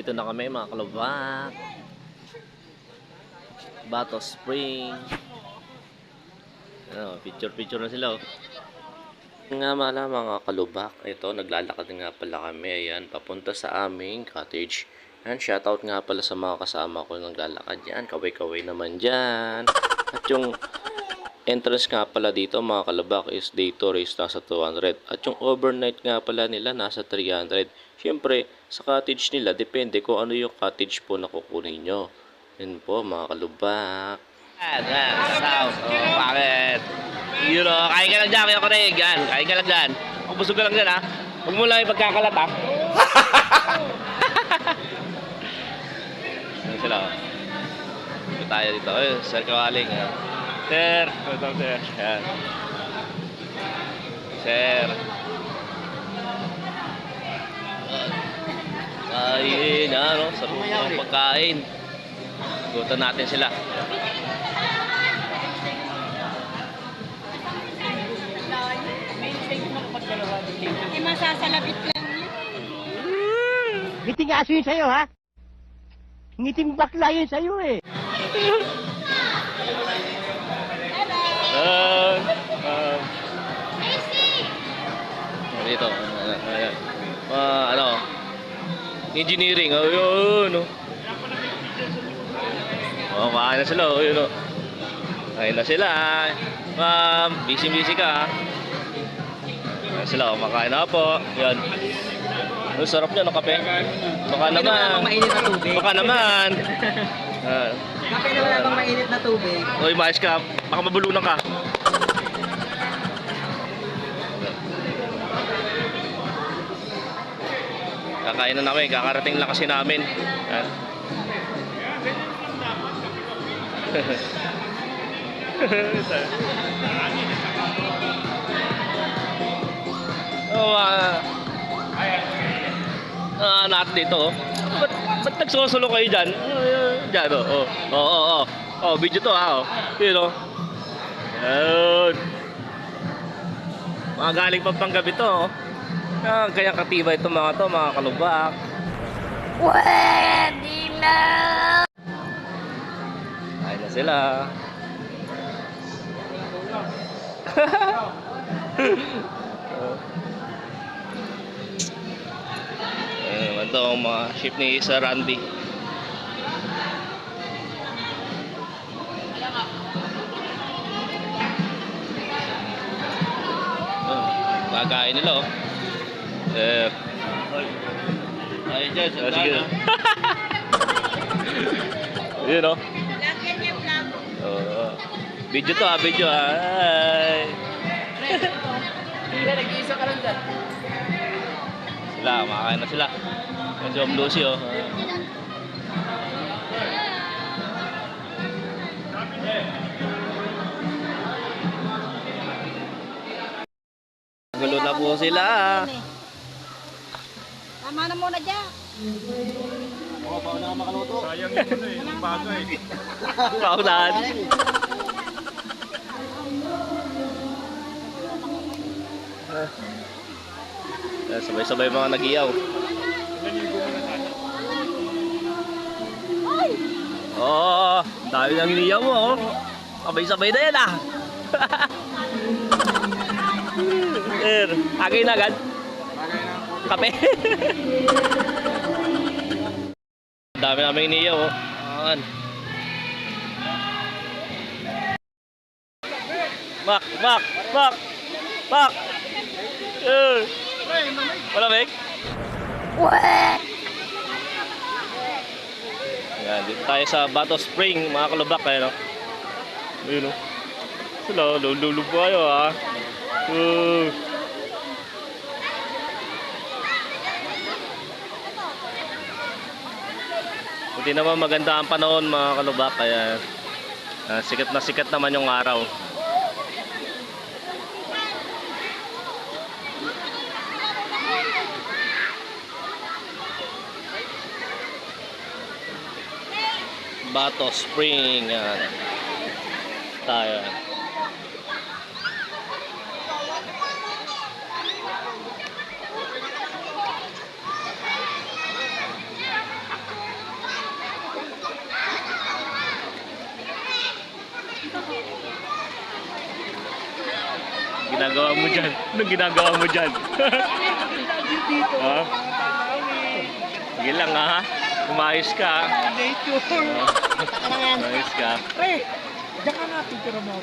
Nandito na kami mga kalubak. Bato Spring. Picture na sila. Nga mala mga kalubak, ito naglalakad nga pala kami, ayan, papunta sa aming cottage. Ayan, shoutout nga pala sa mga kasama ko naglalakad yan, kaway-kaway naman dyan. At yung entrance nga pala dito mga kalubak is day to race nasa 200. At yung overnight nga pala nila nasa 300. Siyempre, sa cottage nila, depende kung ano yung cottage po na kukunin nyo. Yan po mga kalubak. Bakit? Kain ka lang dyan, kaya ko rin. Yan, kain ka lang dyan. Kung busog ka lang dyan, ha? Huwag mo lang ipagkakalat, ha? Ano sila, oh? Ito tayo dito. Ay, Sir Kawaling, ha? Sir! Ito, Sir. Yan. Sir. Kain, ano? Sarap ng pagkain. Gutan natin sila. Masasalabit lang yun. Ngiting aso yun sa'yo, ha? Ngiting bakla yun sa'yo, eh. Dito. Ano? Engineering. Ayun. Kain na sila. Ayun. Kain na sila. Ma'am, busy ka, ha? Sila, kumakain na po. Yan. Ang sarap niya, no, kape. Baka naman. Mainit na tubig. Baka naman. Kape na wala bang mainit na tubig. Uy, maayos ka. Baka mabulunan ka. Kakain na namin. Kakarating lang kasi namin. Yan. Natin dito, oh. Ba't nagsusulo kayo dyan? Dyan, oh. Video to, ha, oh. Yun, oh. Ayun. Mga galing pa panggabi to, oh. Kaya katiba ito mga kalubak. Pwede na! Ayun na sila. Ito ang mga ship ni Sir Randy. Kakain nila, oh. Ayun dyan, sige. Yun, oh. Lagyan niya vlog. Video to, ha, video, ha. Hi. Nag-iisa ka lang dyan. Sila, makakain na sila. Medyo bluesy, oh. Gulo na po sila. Tama na muna dyan. Oo, pauna ka makaluto. Sayang yung ano, yung bago, eh. Paunahan. Sabay-sabay mga nag-iyaw. Oh, dami nang iniyaw mo, oh. Sabay-sabay na yan, ah. Sir, agay na agad. Kape. Dami namin iniyaw, oh. Ayan. Mak. Malamig? Ayan, dito tayo sa Bato Spring, mga kalubak, no? Ayun, no? Sila, lululog po kayo, ha? Buti naman maganda ang panahon, mga kalubak, kaya sikat na sikat naman yung araw. Bato Spring, yan. Tayo. ginagawa mo dyan? Anong ginagawa mo dyan? Ha? Sige lang ha. Umayos ka ha. Nature. Umayos ka. Pre, diyan ka na, picture mo.